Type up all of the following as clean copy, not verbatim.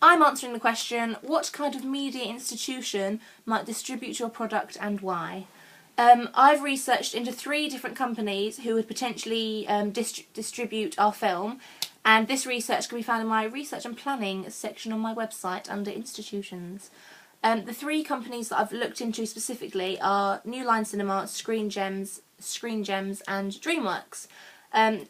I'm answering the question, what kind of media institution might distribute your product and why? I've researched into 3 different companies who would potentially distribute our film, and this research can be found in my research and planning section on my website under institutions. The 3 companies that I've looked into specifically are New Line Cinema, Screen Gems, and DreamWorks.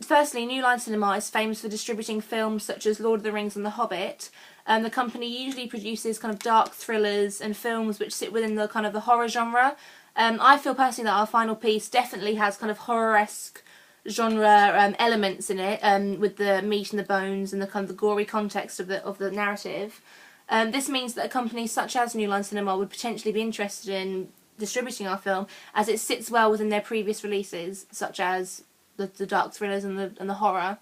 Firstly, New Line Cinema is famous for distributing films such as Lord of the Rings and The Hobbit. The company usually produces kind of dark thrillers and films which sit within the kind of the horror genre. I feel personally that our final piece definitely has kind of horror-esque genre elements in it, with the meat and the bones and the kind of the gory context of the narrative. This means that a company such as New Line Cinema would potentially be interested in distributing our film, as it sits well within their previous releases, such as the dark thrillers and the horror.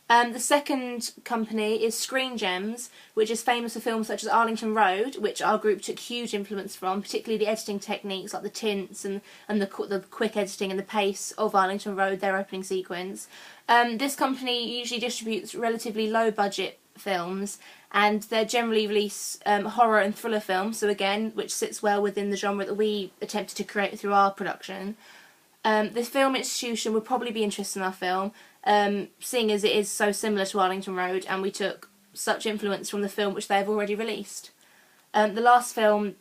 The second company is Screen Gems, which is famous for films such as Arlington Road, which our group took huge influence from, particularly the editing techniques like the tints and the quick editing and the pace of Arlington Road, their opening sequence. This company usually distributes relatively low budget films, and they generally release horror and thriller films, so again, which sits well within the genre that we attempted to create through our production. The film institution would probably be interested in our film, seeing as it is so similar to Arlington Road, and we took such influence from the film which they have already released. The last film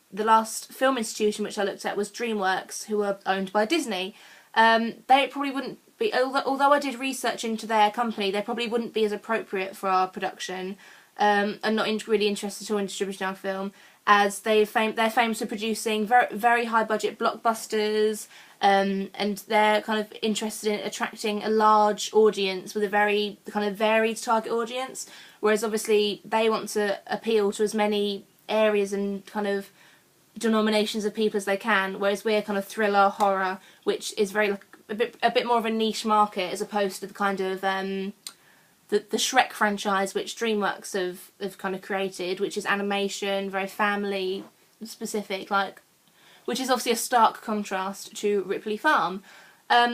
institution which I looked at was DreamWorks, who are owned by Disney. They probably wouldn't be, although I did research into their company, they probably wouldn't be as appropriate for our production. I'm not really interested at all in distributing our film, as they're famous for producing very high budget blockbusters, and they're kind of interested in attracting a large audience with a very kind of varied target audience, whereas obviously they want to appeal to as many areas and kind of denominations of people as they can, whereas we're kind of thriller, horror, which is very a bit more of a niche market, as opposed to the kind of the Shrek franchise which DreamWorks have kind of created, which is animation, very family specific, which is obviously a stark contrast to Ripley Farm.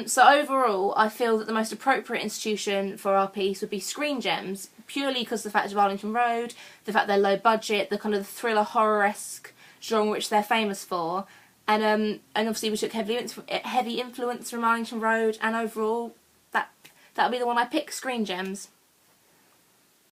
So overall, I feel that the most appropriate institution for our piece would be Screen Gems, purely because of the fact of Arlington Road, the fact they're low budget, the kind of thriller horror-esque genre which they're famous for, and obviously we took heavy influence from Arlington Road, and overall that would be the one I pick, Screen Gems.